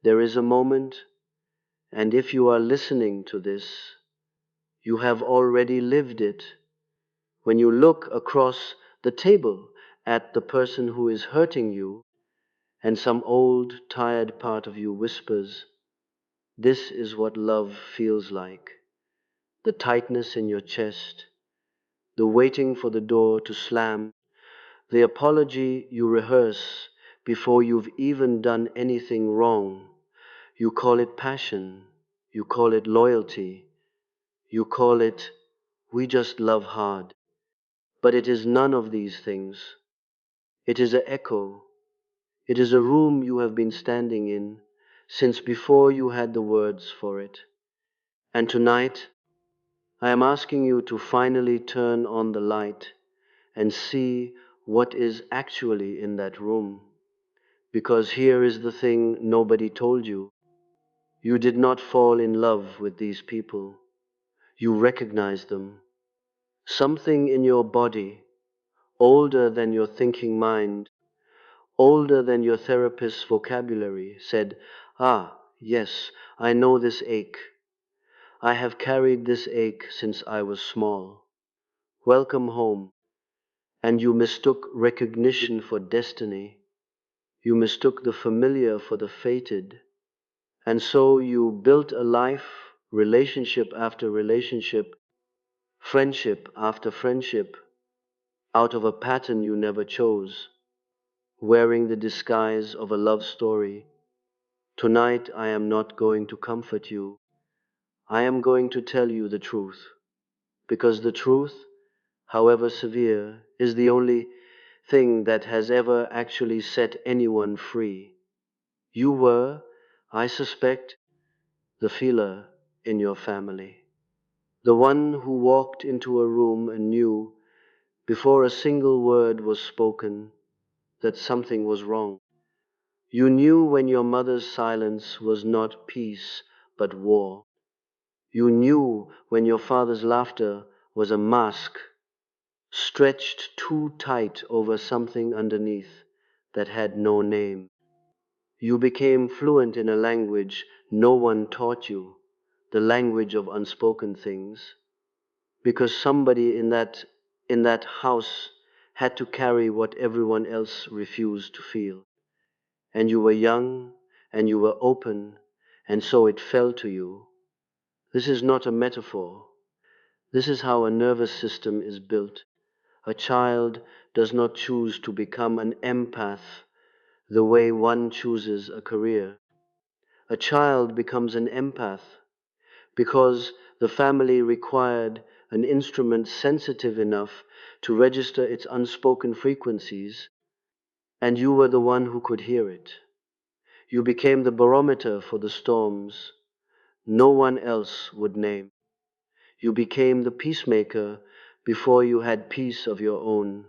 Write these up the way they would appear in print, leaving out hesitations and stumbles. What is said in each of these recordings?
There is a moment, and if you are listening to this, you have already lived it. When you look across the table at the person who is hurting you, and some old, tired part of you whispers, "This is what love feels like." The tightness in your chest, the waiting for the door to slam, the apology you rehearse before you've even done anything wrong. You call it passion, you call it loyalty, you call it, "We just love hard." But it is none of these things. It is an echo. It is a room you have been standing in since before you had the words for it. And tonight, I am asking you to finally turn on the light and see what is actually in that room. Because here is the thing nobody told you. You did not fall in love with these people. You recognized them. Something in your body, older than your thinking mind, older than your therapist's vocabulary, said, "Ah, yes, I know this ache. I have carried this ache since I was small. Welcome home." And you mistook recognition for destiny. You mistook the familiar for the fated. And so you built a life, relationship after relationship, friendship after friendship, out of a pattern you never chose, wearing the disguise of a love story. Tonight I am not going to comfort you. I am going to tell you the truth, because the truth, however severe, is the only thing that has ever actually set anyone free. You were, I suspect, the feeler in your family. The one who walked into a room and knew, before a single word was spoken, that something was wrong. You knew when your mother's silence was not peace but war. You knew when your father's laughter was a mask stretched too tight over something underneath that had no name. You became fluent in a language no one taught you, the language of unspoken things, because somebody in that house had to carry what everyone else refused to feel. And you were young, and you were open, and so it fell to you. This is not a metaphor. This is how a nervous system is built. A child does not choose to become an empath the way one chooses a career. A child becomes an empath because the family required an instrument sensitive enough to register its unspoken frequencies, and you were the one who could hear it. You became the barometer for the storms no one else would name. You became the peacemaker before you had peace of your own.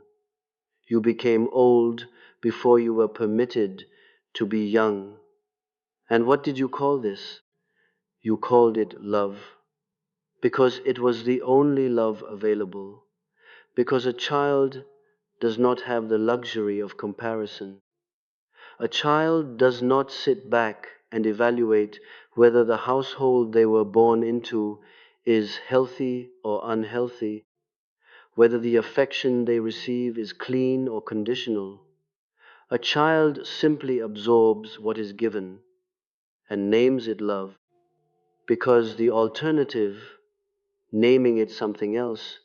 You became old before you were permitted to be young. And what did you call this? You called it love, because it was the only love available, because a child does not have the luxury of comparison. A child does not sit back and evaluate whether the household they were born into is healthy or unhealthy, whether the affection they receive is clean or conditional. A child simply absorbs what is given and names it love, because the alternative, naming it something else,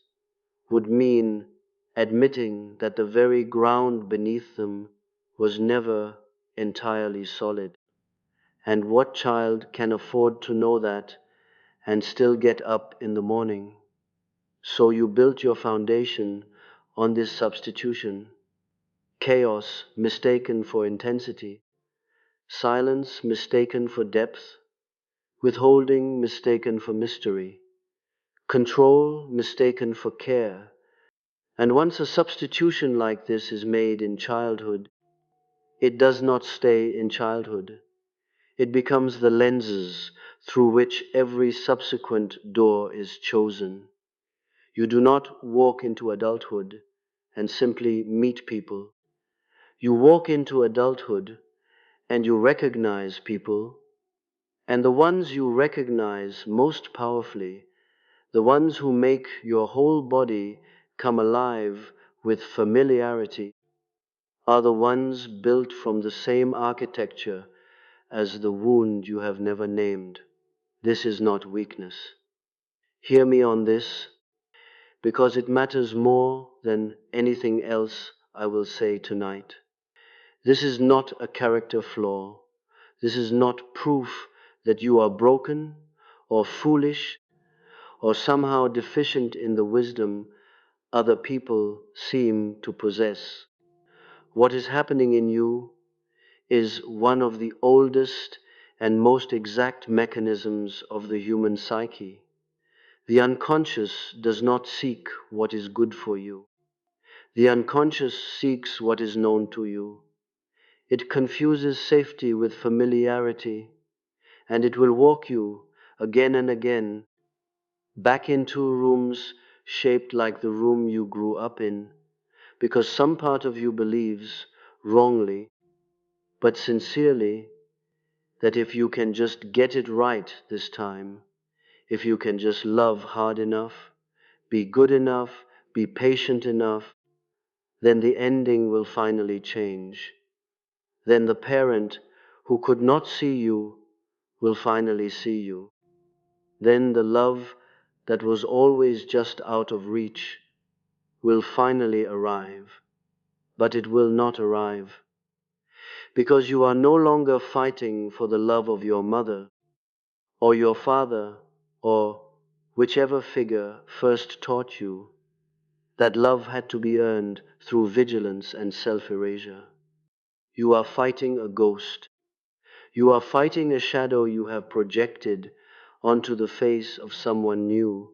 would mean admitting that the very ground beneath them was never entirely solid. And what child can afford to know that and still get up in the morning? So you built your foundation on this substitution: chaos mistaken for intensity, silence mistaken for depth, withholding mistaken for mystery, control mistaken for care. And once a substitution like this is made in childhood, it does not stay in childhood. It becomes the lenses through which every subsequent door is chosen. You do not walk into adulthood and simply meet people. You walk into adulthood and you recognize people And the ones you recognize most powerfully, the ones who make your whole body come alive with familiarity, are the ones built from the same architecture as the wound you have never named. This is not weakness. Hear me on this, because it matters more than anything else I will say tonight. This is not a character flaw. This is not proof that you are broken or foolish or somehow deficient in the wisdom other people seem to possess. What is happening in you is one of the oldest and most exact mechanisms of the human psyche. The unconscious does not seek what is good for you. The unconscious seeks what is known to you. It confuses safety with familiarity, and it will walk you again and again back into rooms shaped like the room you grew up in, because some part of you believes, wrongly, but sincerely, that if you can just get it right this time, if you can just love hard enough, be good enough, be patient enough, then the ending will finally change. Then the parent who could not see you will finally see you. Then the love that was always just out of reach will finally arrive. But it will not arrive, because you are no longer fighting for the love of your mother or your father or whichever figure first taught you that love had to be earned through vigilance and self-erasure. You are fighting a ghost. You are fighting a shadow you have projected onto the face of someone new.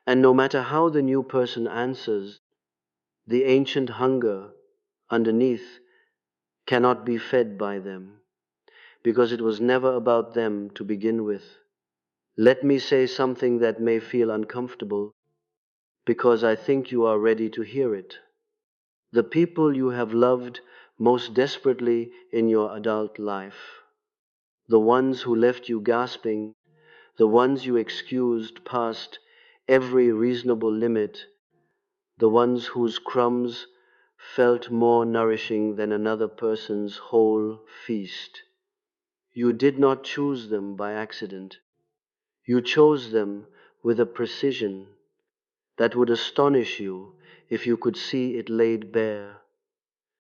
And no matter how the new person answers, the ancient hunger underneath cannot be fed by them, because it was never about them to begin with. Let me say something that may feel uncomfortable, because I think you are ready to hear it. The people you have loved most desperately in your adult life, the ones who left you gasping, the ones you excused past every reasonable limit, the ones whose crumbs felt more nourishing than another person's whole feast. You did not choose them by accident. You chose them with a precision that would astonish you if you could see it laid bare.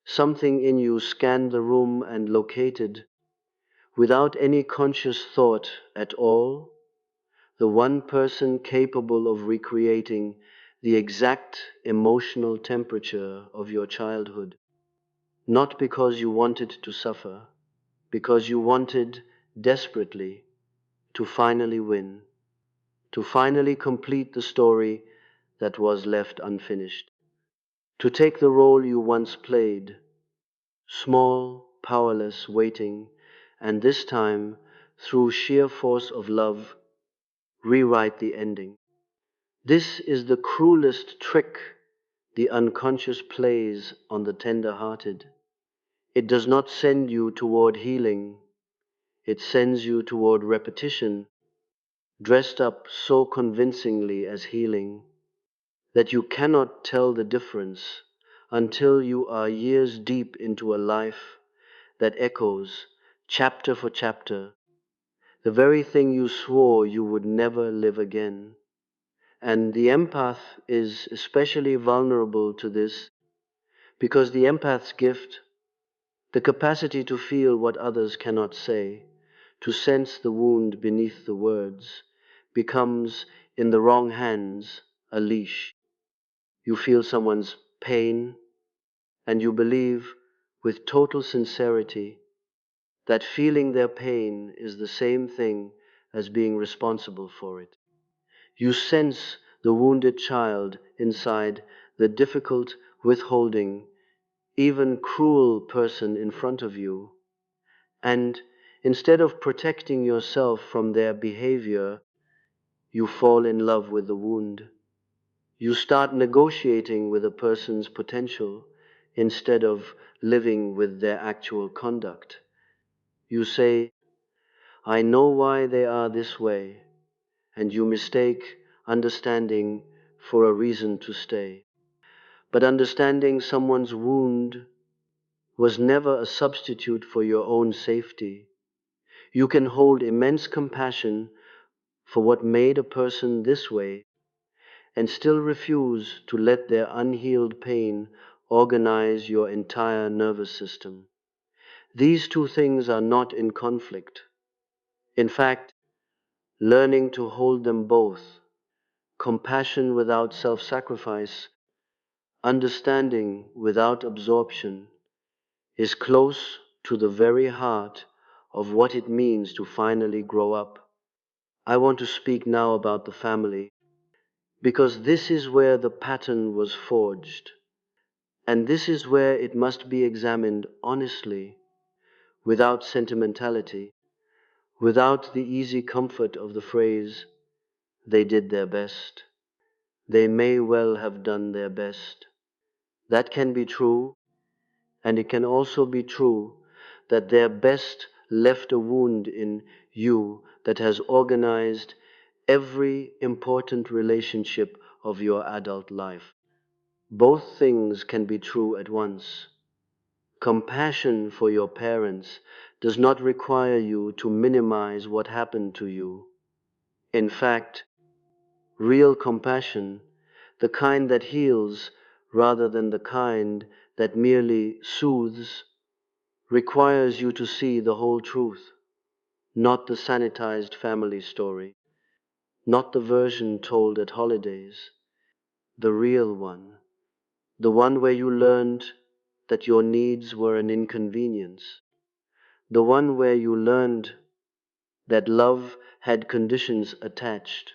Something in you scanned the room and located, without any conscious thought at all, the one person capable of recreating the exact emotional temperature of your childhood. Not because you wanted to suffer, because you wanted desperately to finally win, to finally complete the story that was left unfinished, to take the role you once played, small, powerless, waiting, and this time, through sheer force of love, rewrite the ending. This is the cruelest trick the unconscious plays on the tender-hearted. It does not send you toward healing, it sends you toward repetition, dressed up so convincingly as healing that you cannot tell the difference until you are years deep into a life that echoes, chapter for chapter, the very thing you swore you would never live again. And the empath is especially vulnerable to this because the empath's gift, the capacity to feel what others cannot say, to sense the wound beneath the words, becomes, in the wrong hands, a leash. You feel someone's pain, and you believe with total sincerity that feeling their pain is the same thing as being responsible for it. You sense the wounded child inside the difficult, withholding, even cruel person in front of you, and instead of protecting yourself from their behavior, you fall in love with the wound. You start negotiating with a person's potential instead of living with their actual conduct. You say, I know why they are this way, and you mistake understanding for a reason to stay. But understanding someone's wound was never a substitute for your own safety. You can hold immense compassion for what made a person this way and still refuse to let their unhealed pain organize your entire nervous system. These two things are not in conflict. In fact, learning to hold them both, compassion without self sacrifice, understanding without absorption, is close to the very heart of what it means to finally grow up. I want to speak now about the family, because this is where the pattern was forged, and this is where it must be examined honestly, without sentimentality, without the easy comfort of the phrase, they did their best. They may well have done their best. That can be true, and it can also be true that their best left a wound in you that has organized every important relationship of your adult life. Both things can be true at once. Compassion for your parents does not require you to minimize what happened to you. In fact, real compassion, the kind that heals rather than the kind that merely soothes, requires you to see the whole truth, not the sanitized family story, not the version told at holidays, the real one, the one where you learned that your needs were an inconvenience, the one where you learned that love had conditions attached,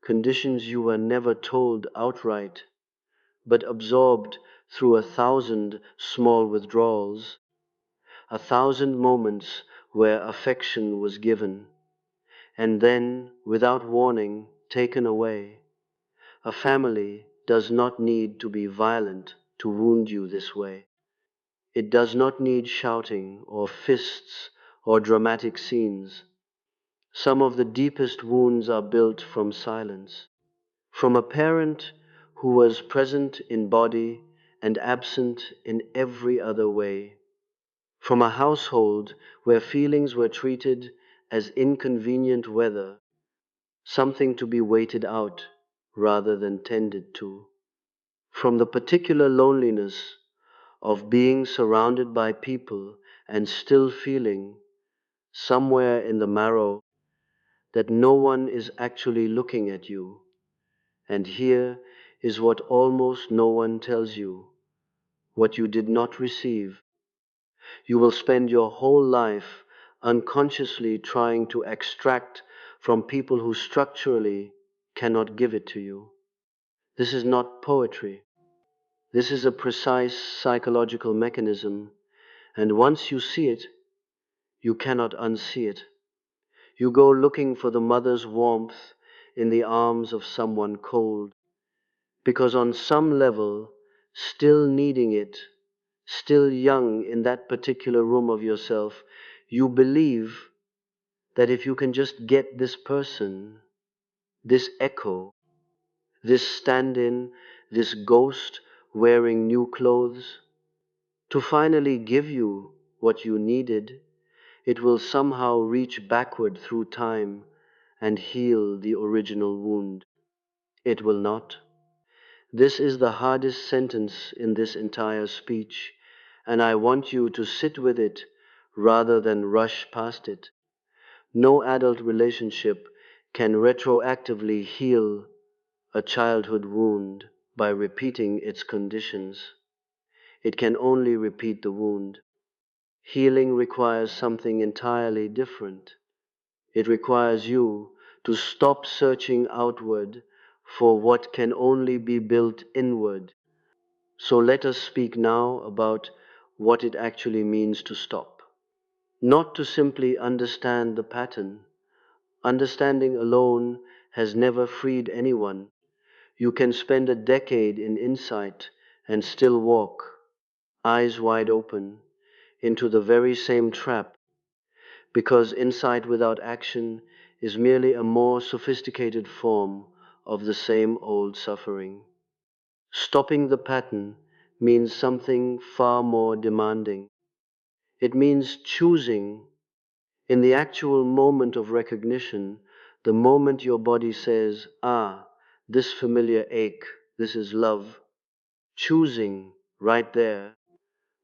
conditions you were never told outright, but absorbed through 1,000 small withdrawals, 1,000 moments where affection was given, and then, without warning, taken away. A family does not need to be violent to wound you this way. It does not need shouting or fists or dramatic scenes. Some of the deepest wounds are built from silence. From a parent who was present in body and absent in every other way. From a household where feelings were treated as inconvenient weather, something to be waited out rather than tended to. From the particular loneliness of being surrounded by people and still feeling, somewhere in the marrow, that no one is actually looking at you. And here is what almost no one tells you, what you did not receive. You will spend your whole life unconsciously trying to extract from people who structurally cannot give it to you. This is not poetry. This is a precise psychological mechanism, and once you see it, you cannot unsee it. You go looking for the mother's warmth in the arms of someone cold, because on some level, still needing it, still young in that particular room of yourself, you believe that if you can just get this person, this echo, this stand in, this ghost wearing new clothes, to finally give you what you needed, it will somehow reach backward through time and heal the original wound. It will not. This is the hardest sentence in this entire speech, and I want you to sit with it rather than rush past it. No adult relationship can retroactively heal a childhood wound by repeating its conditions. It can only repeat the wound. Healing requires something entirely different. It requires you to stop searching outward for what can only be built inward. So let us speak now about what it actually means to stop. Not to simply understand the pattern. Understanding alone has never freed anyone. You can spend a decade in insight and still walk, eyes wide open, into the very same trap, because insight without action is merely a more sophisticated form of the same old suffering. Stopping the pattern means something far more demanding. It means choosing in the actual moment of recognition, the moment your body says, ah, this familiar ache, this is love, choosing right there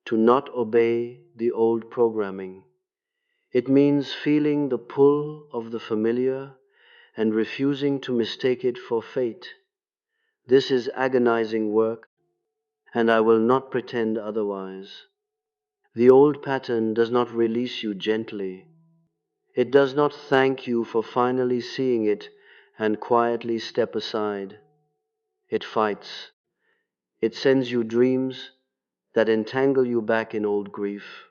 to not obey the old programming. It means feeling the pull of the familiar and refusing to mistake it for fate. This is agonizing work, and I will not pretend otherwise. The old pattern does not release you gently. It does not thank you for finally seeing it and quietly step aside. It fights. It sends you dreams that entangle you back in old grief.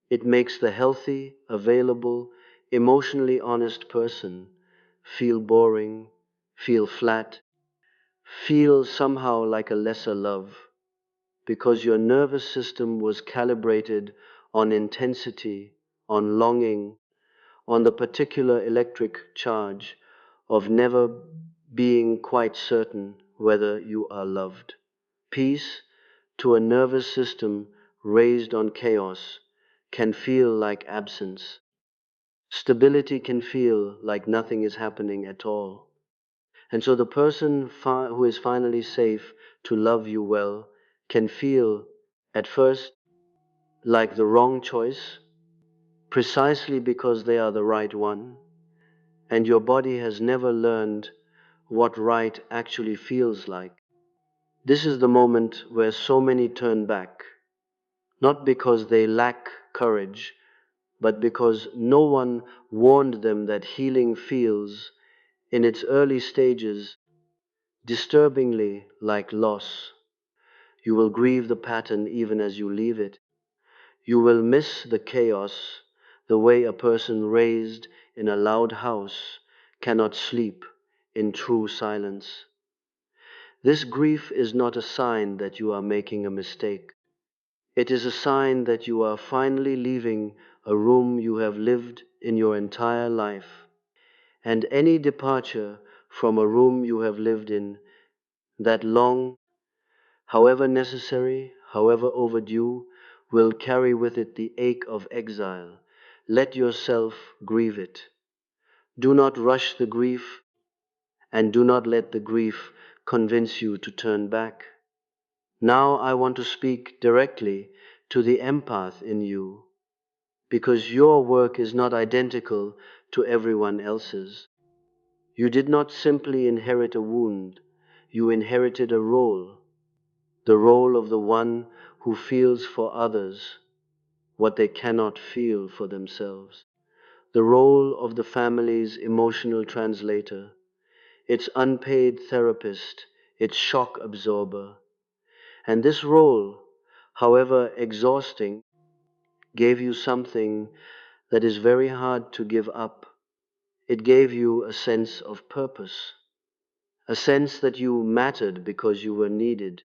It makes the healthy, available, emotionally honest person feel boring, feel flat, feel somehow like a lesser love, because your nervous system was calibrated on intensity, on longing, on the particular electric charge of never being quite certain whether you are loved. Peace, to a nervous system raised on chaos, can feel like absence. Stability can feel like nothing is happening at all. And so the person who is finally safe to love you well can feel, at first, like the wrong choice, precisely because they are the right one, and your body has never learned what right actually feels like. This is the moment where so many turn back, not because they lack courage, but because no one warned them that healing feels, in its early stages, disturbingly like loss. You will grieve the pattern even as you leave it. You will miss the chaos the way a person raised in a loud house cannot sleep in true silence. This grief is not a sign that you are making a mistake. It is a sign that you are finally leaving a room you have lived in your entire life. And any departure from a room you have lived in that long, however necessary, however overdue, will carry with it the ache of exile. Let yourself grieve it. Do not rush the grief, and do not let the grief convince you to turn back. Now I want to speak directly to the empath in you, because your work is not identical to everyone else's. You did not simply inherit a wound, you inherited a role, the role of the one who feels for others what they cannot feel for themselves, the role of the family's emotional translator, its unpaid therapist, its shock absorber. And this role, however exhausting, gave you something that is very hard to give up. It gave you a sense of purpose, a sense that you mattered because you were needed,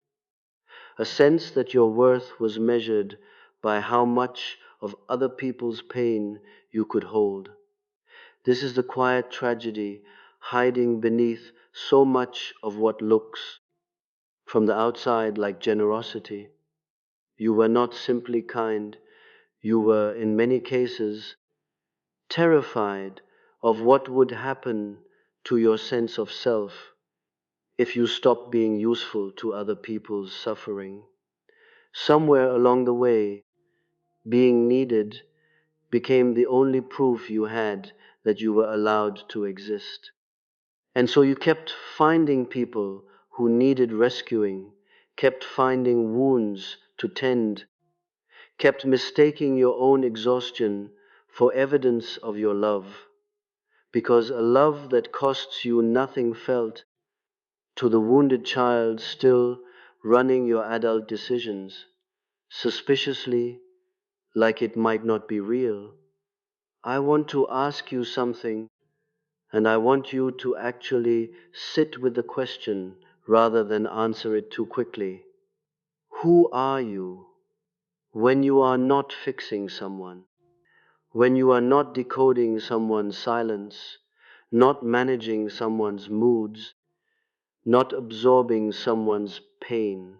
a sense that your worth was measured by how much of other people's pain you could hold. This is the quiet tragedy hiding beneath so much of what looks from the outside like generosity. You were not simply kind, you were, in many cases, terrified of what would happen to your sense of self if you stopped being useful to other people's suffering. Somewhere along the way, being needed became the only proof you had that you were allowed to exist. And so you kept finding people who needed rescuing, kept finding wounds to tend, kept mistaking your own exhaustion for evidence of your love, because a love that costs you nothing felt to the wounded child still running your adult decisions, suspiciously, like it might not be real. I want to ask you something, and I want you to actually sit with the question rather than answer it too quickly. Who are you when you are not fixing someone? when you are not decoding someone's silence, not managing someone's moods, not absorbing someone's pain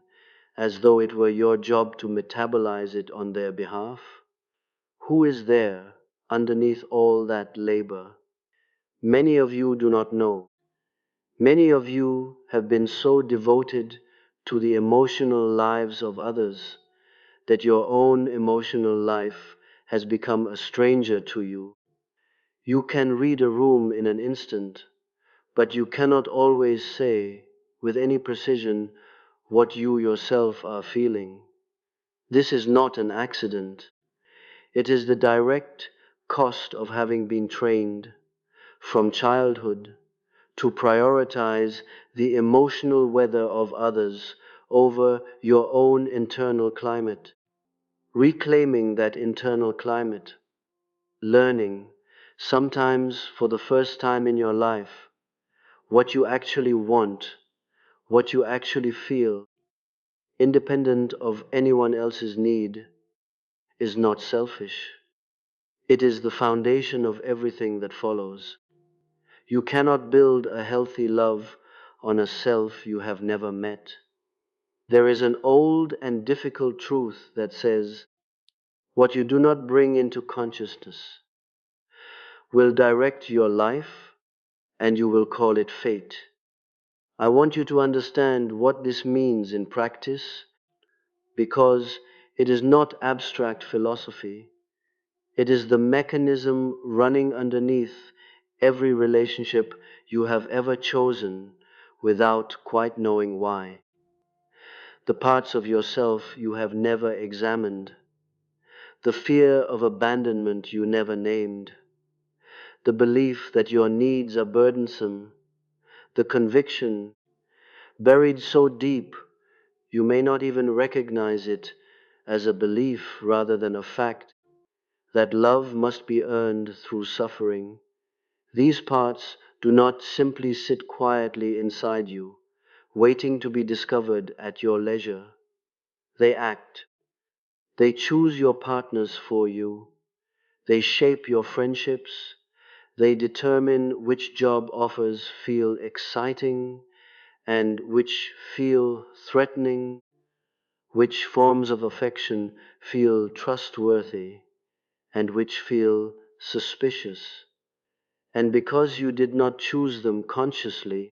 as though it were your job to metabolize it on their behalf? Who is there underneath all that labor? Many of you do not know. Many of you have been so devoted to the emotional lives of others that your own emotional life has become a stranger to you. You can read a room in an instant, but you cannot always say with any precision what you yourself are feeling. This is not an accident. It is the direct cost of having been trained from childhood to prioritize the emotional weather of others over your own internal climate. Reclaiming that internal climate, learning, sometimes for the first time in your life, what you actually want, what you actually feel, independent of anyone else's need, is not selfish. It is the foundation of everything that follows. You cannot build a healthy love on a self you have never met. There is an old and difficult truth that says, what you do not bring into consciousness will direct your life, and you will call it fate. I want you to understand what this means in practice, because it is not abstract philosophy. It is the mechanism running underneath every relationship you have ever chosen without quite knowing why. The parts of yourself you have never examined, the fear of abandonment you never named, the belief that your needs are burdensome, the conviction, buried so deep you may not even recognize it as a belief rather than a fact, that love must be earned through suffering. These parts do not simply sit quietly inside you, waiting to be discovered at your leisure. They act. They choose your partners for you. They shape your friendships. They determine which job offers feel exciting and which feel threatening, which forms of affection feel trustworthy and which feel suspicious. And because you did not choose them consciously,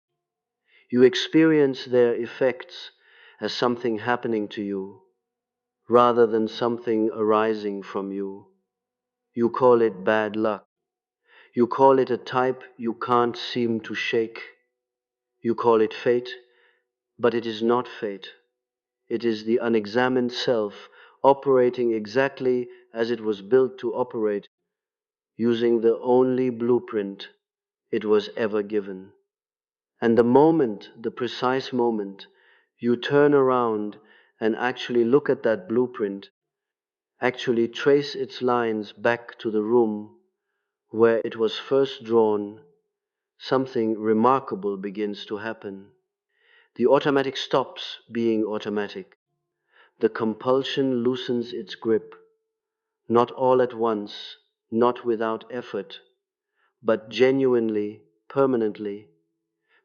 you experience their effects as something happening to you rather than something arising from you. You call it bad luck. You call it a type you can't seem to shake. You call it fate, but it is not fate. It is the unexamined self operating exactly as it was built to operate, using the only blueprint it was ever given. And the moment, the precise moment, you turn around and actually look at that blueprint, actually trace its lines back to the room where it was first drawn, something remarkable begins to happen. The automatic stops being automatic. The compulsion loosens its grip, not all at once, not without effort, but genuinely, permanently,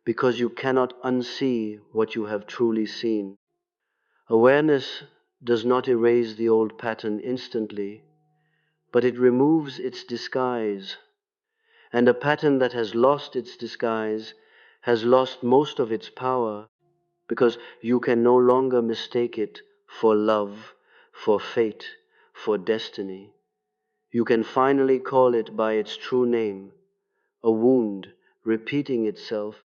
because you cannot unsee what you have truly seen. Awareness does not erase the old pattern instantly, but it removes its disguise. And a pattern that has lost its disguise has lost most of its power, because you can no longer mistake it for love, for fate, for destiny. You can finally call it by its true name, a wound repeating itself,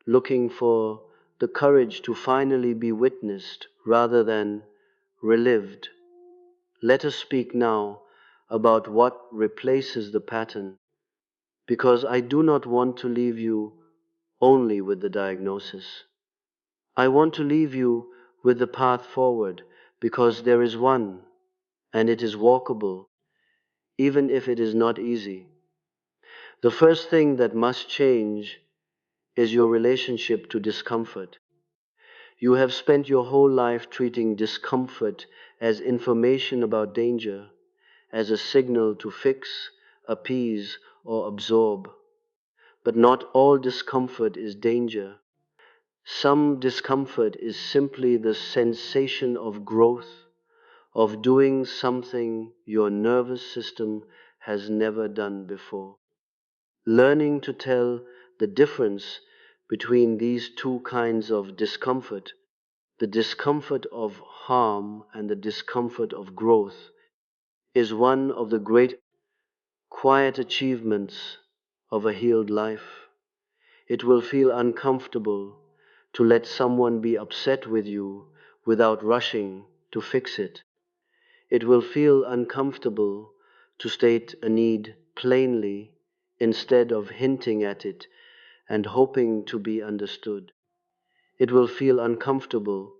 looking for the courage to finally be witnessed rather than relived. Let us speak now about what replaces the pattern, because I do not want to leave you only with the diagnosis. I want to leave you with the path forward, because there is one, and it is walkable, even if it is not easy. The first thing that must change is your relationship to discomfort. You have spent your whole life treating discomfort as information about danger, as a signal to fix, appease, or absorb. But not all discomfort is danger. Some discomfort is simply the sensation of growth, of doing something your nervous system has never done before. Learning to tell the difference between these two kinds of discomfort, the discomfort of harm and the discomfort of growth, is one of the great quiet achievements of a healed life. It will feel uncomfortable to let someone be upset with you without rushing to fix it. It will feel uncomfortable to state a need plainly instead of hinting at it and hoping to be understood. It will feel uncomfortable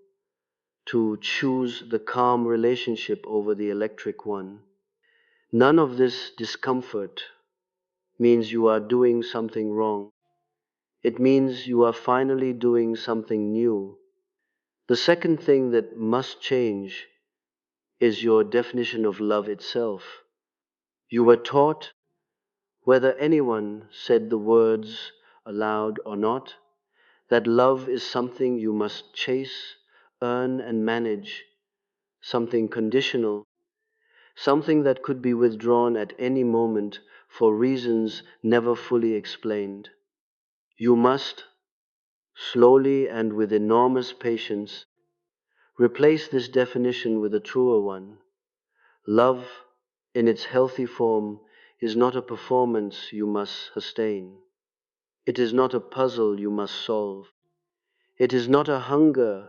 to choose the calm relationship over the electric one. None of this discomfort means you are doing something wrong. It means you are finally doing something new. The second thing that must change is your definition of love itself. You were taught, whether anyone said the words aloud or not, that love is something you must chase, earn, and manage, something conditional, something that could be withdrawn at any moment for reasons never fully explained. You must, slowly and with enormous patience, replace this definition with a truer one. Love, in its healthy form, is not a performance you must sustain. It is not a puzzle you must solve. It is not a hunger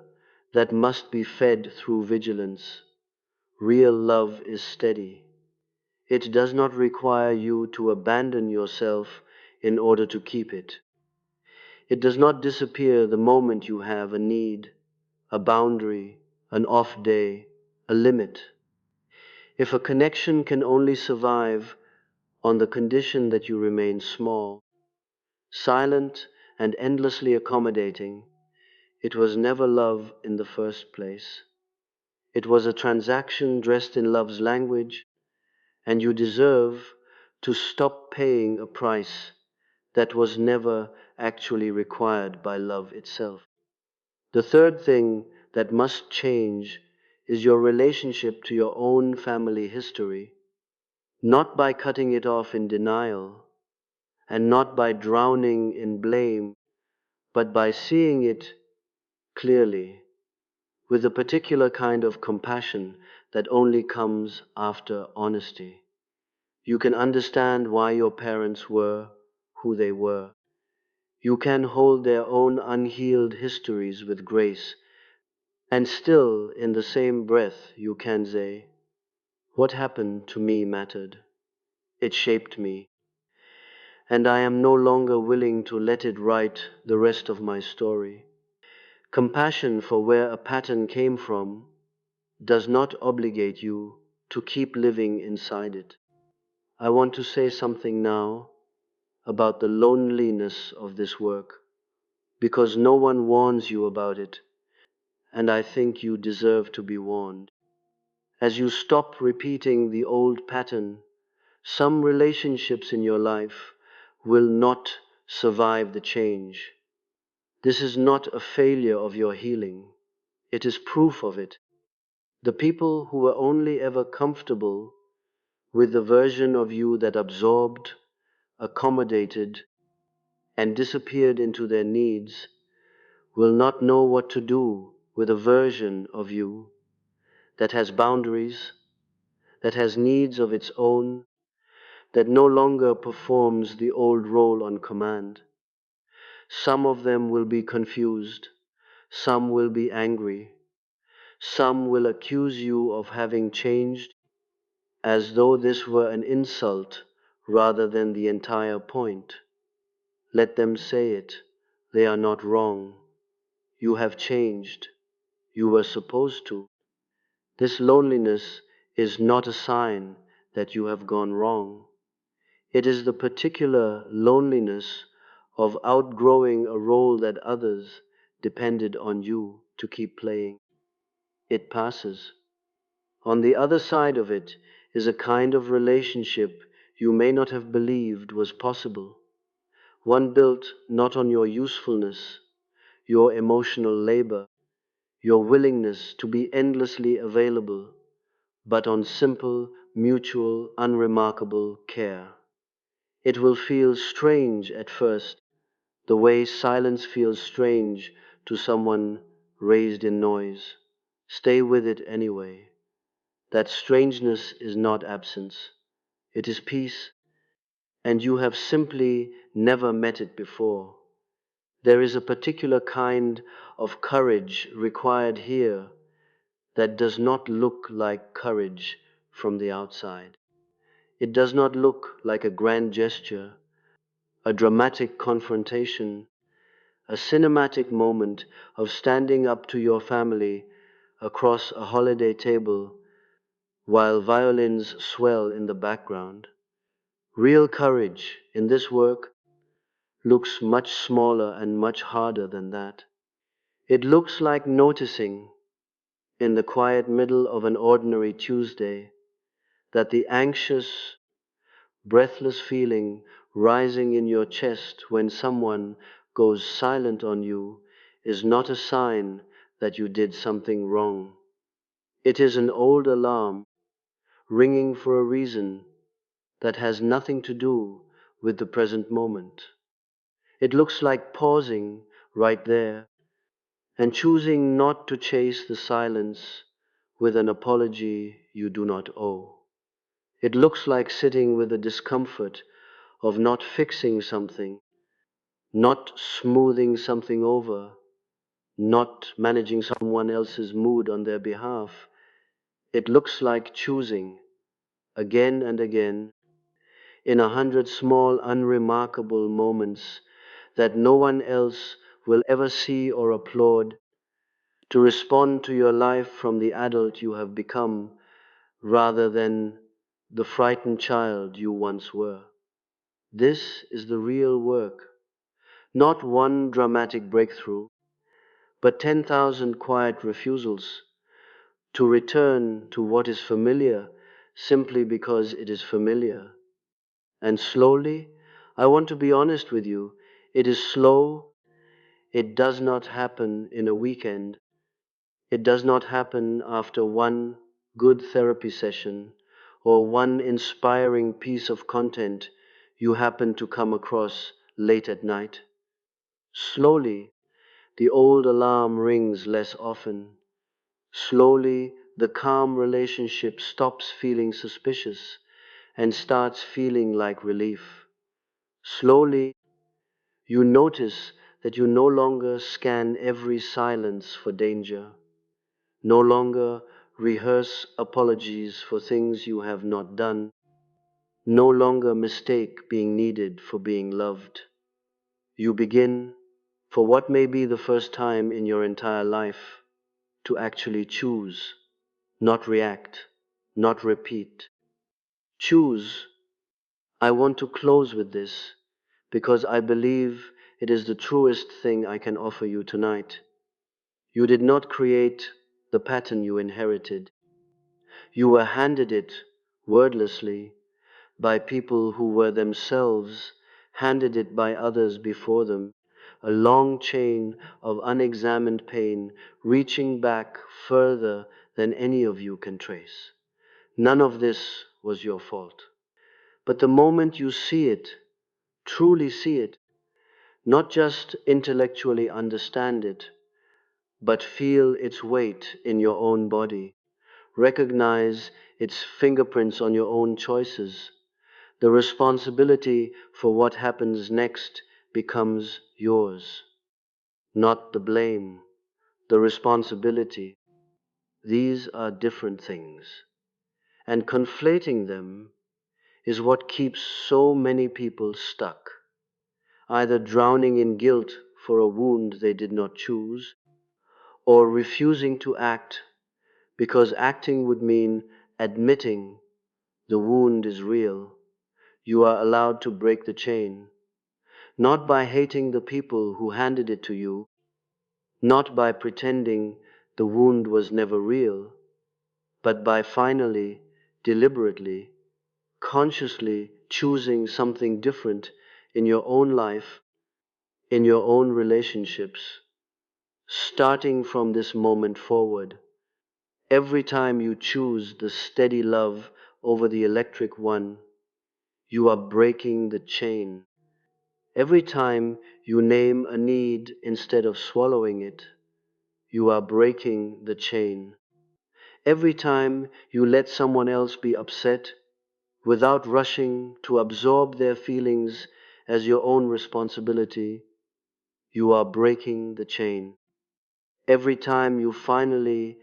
that must be fed through vigilance. Real love is steady. It does not require you to abandon yourself in order to keep it. It does not disappear the moment you have a need, a boundary, an off day, a limit. If a connection can only survive on the condition that you remain small, silent, and endlessly accommodating, it was never love in the first place. It was a transaction dressed in love's language, and you deserve to stop paying a price that was never actually required by love itself. The third thing that must change is your relationship to your own family history, not by cutting it off in denial, and not by drowning in blame, but by seeing it clearly, with a particular kind of compassion that only comes after honesty. You can understand why your parents were who they were. You can hold their own unhealed histories with grace, and still, in the same breath, you can say, "What happened to me mattered. It shaped me, and I am no longer willing to let it write the rest of my story." Compassion for where a pattern came from does not obligate you to keep living inside it. I want to say something now about the loneliness of this work, because no one warns you about it, and I think you deserve to be warned. As you stop repeating the old pattern, some relationships in your life will not survive the change. This is not a failure of your healing. It is proof of it. The people who were only ever comfortable with the version of you that absorbed, accommodated, and disappeared into their needs will not know what to do with a version of you that has boundaries, that has needs of its own, that no longer performs the old role on command. Some of them will be confused, some will be angry, some will accuse you of having changed, as though this were an insult rather than the entire point. Let them say it. They are not wrong. You have changed. You were supposed to. This loneliness is not a sign that you have gone wrong. It is the particular loneliness of outgrowing a role that others depended on you to keep playing. It passes. On the other side of it is a kind of relationship you may not have believed was possible, one built not on your usefulness, your emotional labor, your willingness to be endlessly available, but on simple, mutual, unremarkable care. It will feel strange at first, the way silence feels strange to someone raised in noise. Stay with it anyway. That strangeness is not absence, it is peace, and you have simply never met it before. There is a particular kind of courage required here that does not look like courage from the outside. It does not look like a grand gesture, a dramatic confrontation, a cinematic moment of standing up to your family across a holiday table while violins swell in the background. Real courage in this work looks much smaller and much harder than that. It looks like noticing, in the quiet middle of an ordinary Tuesday, that the anxious, breathless feeling rising in your chest when someone goes silent on you is not a sign that you did something wrong. It is an old alarm ringing for a reason that has nothing to do with the present moment. It looks like pausing right there and choosing not to chase the silence with an apology you do not owe. It looks like sitting with the discomfort of not fixing something, not smoothing something over, not managing someone else's mood on their behalf. It looks like choosing, again and again, in 100 small, unremarkable moments that no one else will ever see or applaud, to respond to your life from the adult you have become rather than the frightened child you once were. This is the real work, not one dramatic breakthrough, but 10,000 quiet refusals to return to what is familiar simply because it is familiar. And slowly, I want to be honest with you, it is slow. It does not happen in a weekend. It does not happen after one good therapy session or one inspiring piece of content you happen to come across late at night. Slowly, the old alarm rings less often. Slowly, the calm relationship stops feeling suspicious and starts feeling like relief. Slowly, you notice that you no longer scan every silence for danger, no longer rehearse apologies for things you have not done, no longer mistake being needed for being loved. You begin, for what may be the first time in your entire life, to actually choose, not react, not repeat. Choose. I want to close with this because I believe it is the truest thing I can offer you tonight. You did not create the pattern you inherited. You were handed it wordlessly by people who were themselves handed it by others before them, a long chain of unexamined pain reaching back further than any of you can trace. None of this was your fault. But the moment you see it, truly see it, not just intellectually understand it, but feel its weight in your own body, recognize its fingerprints on your own choices, the responsibility for what happens next becomes yours, not the blame, the responsibility. These are different things, and conflating them is what keeps so many people stuck, either drowning in guilt for a wound they did not choose, or refusing to act because acting would mean admitting the wound is real. You are allowed to break the chain, not by hating the people who handed it to you, not by pretending the wound was never real, but by finally deliberately, consciously choosing something different in your own life, in your own relationships, starting from this moment forward. Every time you choose the steady love over the electric one, you are breaking the chain. Every time you name a need instead of swallowing it, you are breaking the chain. Every time you let someone else be upset without rushing to absorb their feelings as your own responsibility, you are breaking the chain. Every time you finally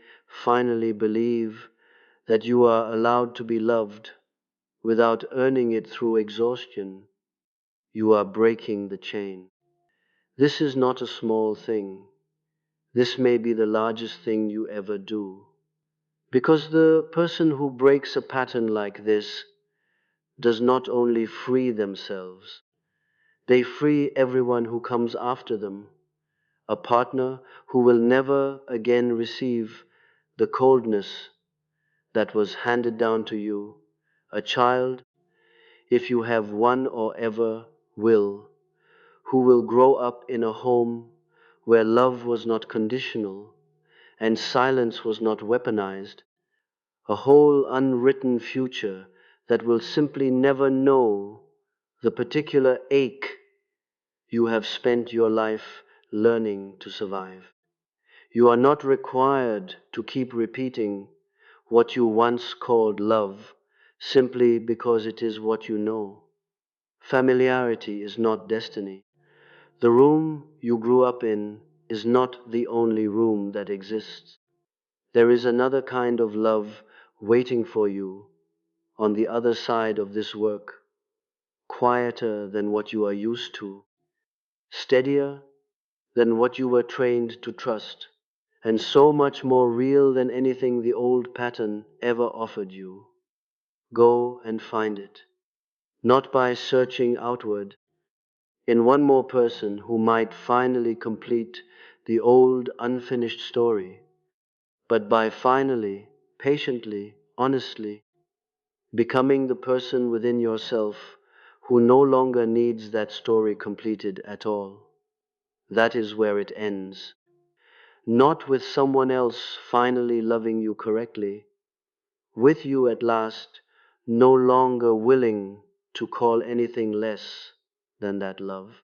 believe that you are allowed to be loved without earning it through exhaustion, you are breaking the chain. This is not a small thing. This may be the largest thing you ever do. Because the person who breaks a pattern like this does not only free themselves, they free everyone who comes after them. A partner who will never again receive the coldness that was handed down to you. A child, if you have one or ever will, who will grow up in a home where love was not conditional and silence was not weaponized, a whole unwritten future that will simply never know the particular ache you have spent your life learning to survive. You are not required to keep repeating what you once called love simply because it is what you know. Familiarity is not destiny. The room you grew up in is not the only room that exists. There is another kind of love waiting for you on the other side of this work, quieter than what you are used to, steadier than what you were trained to trust, and so much more real than anything the old pattern ever offered you. Go and find it, not by searching outward in one more person who might finally complete the old unfinished story, but by finally, patiently, honestly, becoming the person within yourself who no longer needs that story completed at all. That is where it ends. Not with someone else finally loving you correctly, with you at last, no longer willing to call anything less than that love.